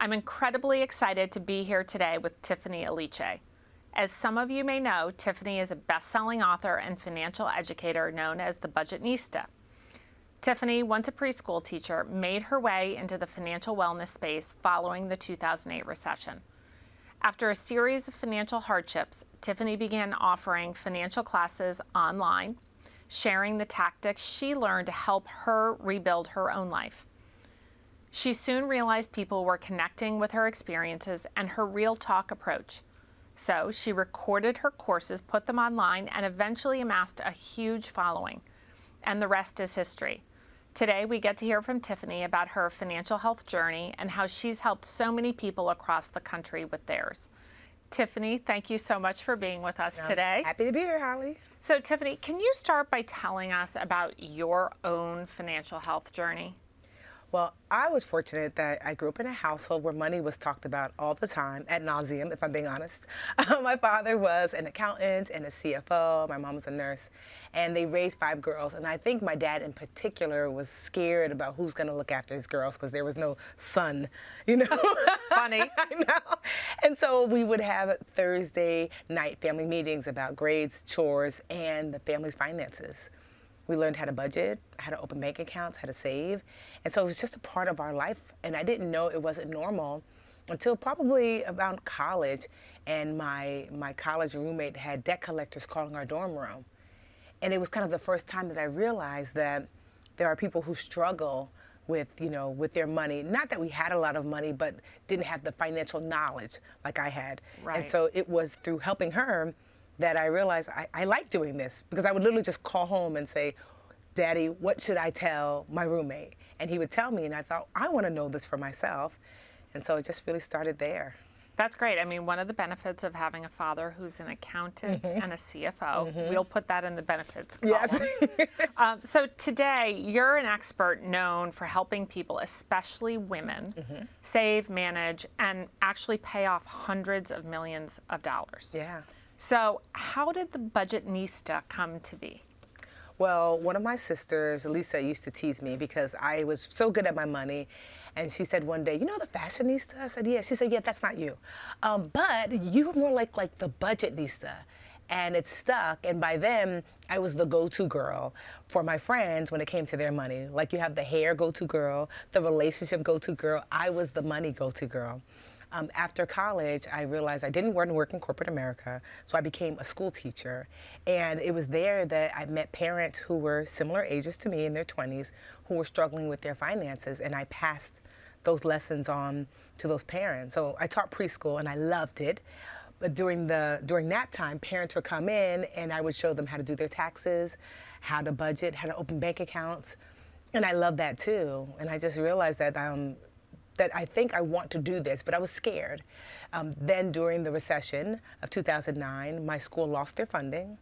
I'm incredibly excited to be here today with Tiffany Aliche. As some of you may know, Tiffany is a best-selling author and financial educator known as the Budgetnista. Tiffany, once a preschool teacher, made her way into the financial wellness space following the 2008 recession. After a series of financial hardships, Tiffany began offering financial classes online, sharing the tactics she learned to help her rebuild her own life. She soon realized people were connecting with her experiences and her real talk approach. So she recorded her courses, put them online, and eventually amassed a huge following. And the rest is history. Today, we get to hear from Tiffany about her financial health journey and how she's helped so many people across the country with theirs. Tiffany, thank you so much for being with us today. Happy to be here, Holly. So Tiffany, can you start by telling us about your own financial health journey? Well, I was fortunate that I grew up in a household where money was talked about all the time, ad nauseum, if I'm being honest. My father was an accountant and a CFO. My mom was a nurse. And they raised 5 girls. And I think my dad in particular was scared about who's going to look after his girls because there was no son, you know. Funny. I know. And so we would have Thursday night family meetings about grades, chores, and the family's finances. We learned how to budget, how to open bank accounts, how to save. And so it was just a part of our life. And I didn't know it wasn't normal until probably around college. And my college roommate had debt collectors calling our dorm room. And it was kind of the first time that I realized that there are people who struggle with, with their money. Not that we had a lot of money, but didn't have the financial knowledge like I had. Right. And so it was through helping her that I realized I like doing this, because I would literally just call home and say, Daddy, what should I tell my roommate? And he would tell me, and I thought, I want to know this for myself. And so it just really started there. That's great. I mean, one of the benefits of having a father who's an accountant and a CFO, we'll put that in the benefits column. Yes. So today, you're an expert known for helping people, especially women, save, manage, and actually pay off hundreds of millions of dollars. Yeah. So how did the Budgetnista come to be? Well, one of my sisters, Lisa, used to tease me because I was so good at my money. And she said one day, you know the fashionista? I said, yeah. She said, yeah, that's not you. But you're more like the Budgetnista. And it stuck. And by then, I was the go-to girl for my friends when it came to their money. Like you have the hair go-to girl, the relationship go-to girl. I was the money go-to girl. After college, I realized I didn't want to work in corporate America, so I became a school teacher. And it was there that I met parents who were similar ages to me in their 20s, who were struggling with their finances, and I passed those lessons on to those parents. So I taught preschool, and I loved it. But during that time, parents would come in, and I would show them how to do their taxes, how to budget, how to open bank accounts, and I loved that too. And I just realized that that I think I want to do this, but I was scared. Then during the recession of 2009, my school lost their funding,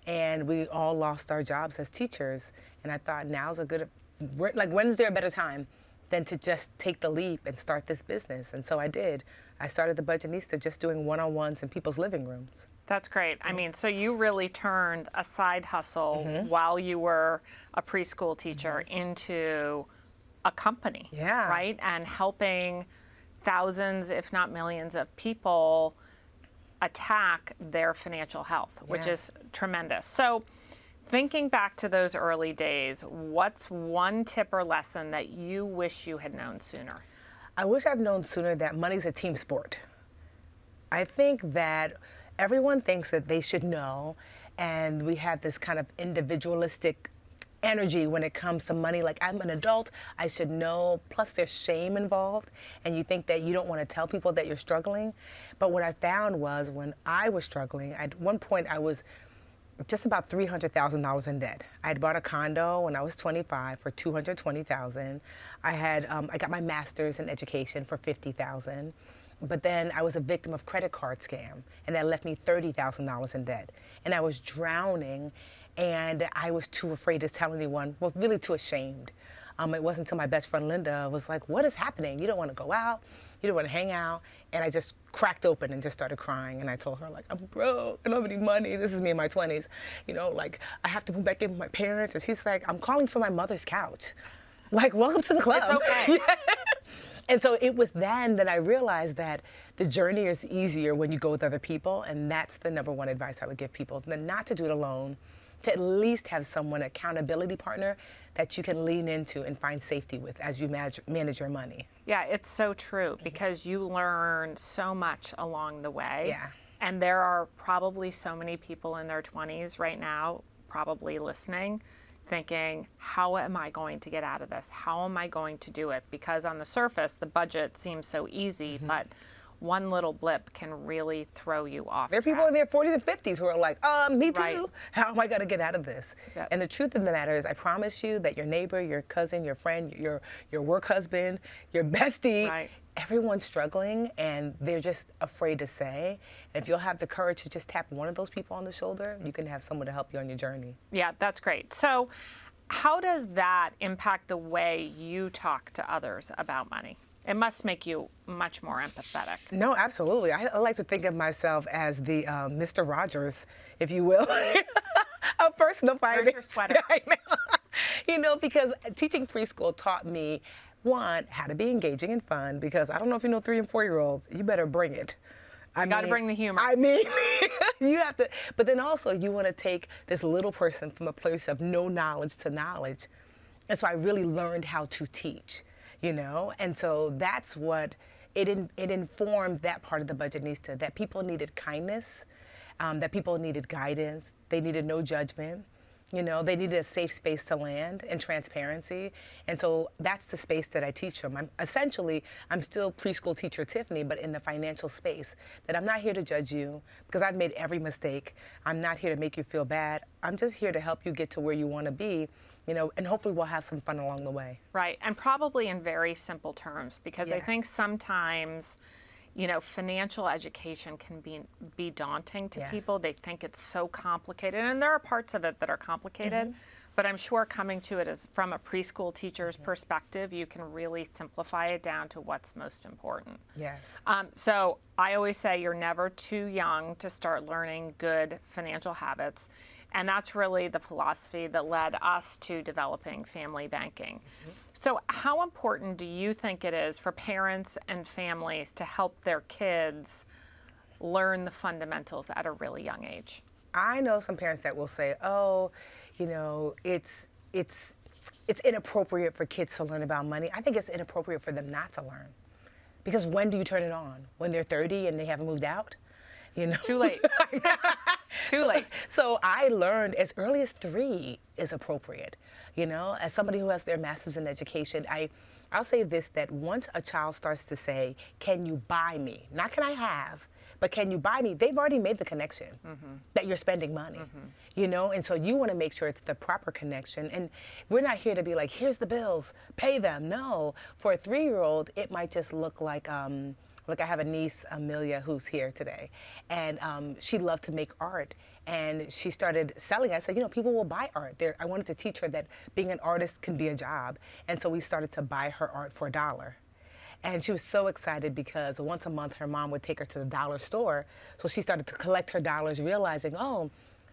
and we all lost our jobs as teachers. And I thought, now's a good, when's there a better time than to just take the leap and start this business? And so I did. I started the Budgetnista just doing one-on-ones in people's living rooms. That's great. I mean, so you really turned a side hustle while you were a preschool teacher into a company, right? And helping thousands, if not millions of people attack their financial health, which is tremendous. So thinking back to those early days, what's one tip or lesson that you wish you had known sooner? I wish I'd known sooner that money's a team sport. I think that everyone thinks that they should know, and we have this kind of individualistic energy when it comes to money. Like, I'm an adult, I should know. Plus there's shame involved, and you think that you don't want to tell people that you're struggling. But what I found was when I was struggling, at one point I was just about $300,000 in debt. I had bought a condo when I was 25 for $220,000. I got my master's in education for $50,000. But then I was a victim of credit card scam, and that left me $30,000 in debt. And I was drowning, and I was too afraid to tell anyone, well, really too ashamed. It wasn't until my best friend Linda was like, what is happening? You don't want to go out, you don't want to hang out. And I just cracked open and just started crying. And I told her, like, I'm broke, I don't have any money. This is me in my 20s. Like, I have to move back in with my parents. And she's like, I'm calling for my mother's couch. Like, welcome to the club. It's okay. And so it was then that I realized that the journey is easier when you go with other people, and that's the number one advice I would give people, not to do it alone, to at least have someone, accountability partner, that you can lean into and find safety with as you manage your money. Yeah, it's so true because you learn so much along the way. Yeah. And there are probably so many people in their 20s right now, probably listening, thinking, how am I going to get out of this? How am I going to do it? Because on the surface, the budget seems so easy, but one little blip can really throw you off There are people in their 40s and 50s who are like, me too. Right. How am I going to get out of this? Yep. And the truth of the matter is, I promise you that your neighbor, your cousin, your friend, your work husband, your bestie, Right. everyone's struggling and they're just afraid to say. And if you'll have the courage to just tap one of those people on the shoulder, you can have someone to help you on your journey. Yeah, that's great. So how does that impact the way you talk to others about money? It must make you much more empathetic. No, absolutely. I like to think of myself as the Mr. Rogers, if you will, of personal finance. Where's your sweater? I know. You know, because teaching preschool taught me, one, how to be engaging and fun, because I don't know if you know 3 and 4-year-olds, you better bring it. You got to bring the humor. I mean, you have to, but then also you want to take this little person from a place of no knowledge to knowledge. And so I really learned how to teach, you know? And so that's what, it informed that part of the Budgetnista, that people needed kindness, that people needed guidance, they needed no judgment. You know, they needed a safe space to land and transparency. And so that's the space that I teach them. I'm still preschool teacher Tiffany, but in the financial space, that I'm not here to judge you because I've made every mistake. I'm not here to make you feel bad. I'm just here to help you get to where you want to be, you know, and hopefully we'll have some fun along the way. Right, and probably in very simple terms, because I Yes. think sometimes, you know, financial education can be daunting to Yes. people. They think it's so complicated, and there are parts of it that are complicated, but I'm sure coming to it as from a preschool teacher's perspective, you can really simplify it down to what's most important. Yes. So I always say you're never too young to start learning good financial habits. And that's really the philosophy that led us to developing family banking. So how important do you think it is for parents and families to help their kids learn the fundamentals at a really young age? I know some parents that will say, oh, you know, it's inappropriate for kids to learn about money. I think it's inappropriate for them not to learn. Because when do you turn it on? When they're 30 and they haven't moved out? You know? Too late. Too late. So I learned as early as 3 is appropriate. You know, as somebody who has their master's in education, I'll say this, that once a child starts to say, can you buy me? Not can I have, but can you buy me? They've already made the connection that you're spending money, you know? And so you want to make sure it's the proper connection. And we're not here to be like, here's the bills, pay them. No, for a 3-year-old, it might just look like, look, I have a niece, Amelia, who's here today, and she loved to make art, and she started selling. I said, you know, people will buy art. I wanted to teach her that being an artist can be a job, and so we started to buy her art for $1. And she was so excited because once a month her mom would take her to the dollar store, so she started to collect her dollars, realizing, oh,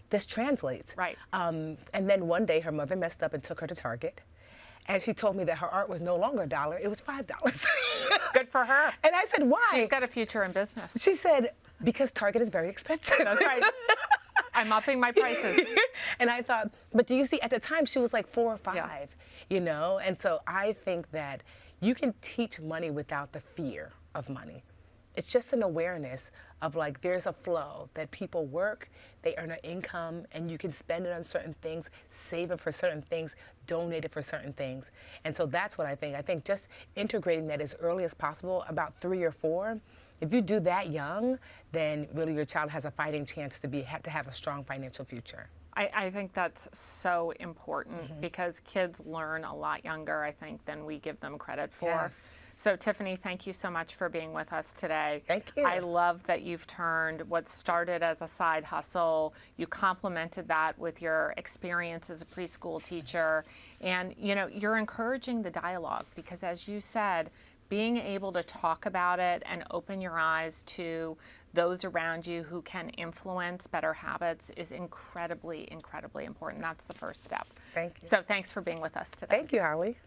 this translates. Right. And then one day her mother messed up and took her to Target. And she told me that her art was no longer $1, it was $5. Good for her. And I said, why? She's got a future in business. She said, because Target is very expensive. That's right. I'm upping my prices. And I thought, but do you see, at the time she was like 4 or 5, Yeah. you know? And so I think that you can teach money without the fear of money. It's just an awareness of like, there's a flow that people work, they earn an income, and you can spend it on certain things, save it for certain things, donate it for certain things. And so that's what I think. I think just integrating that as early as possible, about 3 or 4, if you do that young, then really your child has a fighting chance to have a strong financial future. I think that's so important because kids learn a lot younger, I think, than we give them credit for. Yes. So Tiffany, thank you so much for being with us today. Thank you. I love that you've turned what started as a side hustle, you complemented that with your experience as a preschool teacher, and you know, you're encouraging the dialogue because as you said, being able to talk about it and open your eyes to those around you who can influence better habits is incredibly, incredibly important. That's the first step. Thank you. So thanks for being with us today. Thank you, Holly.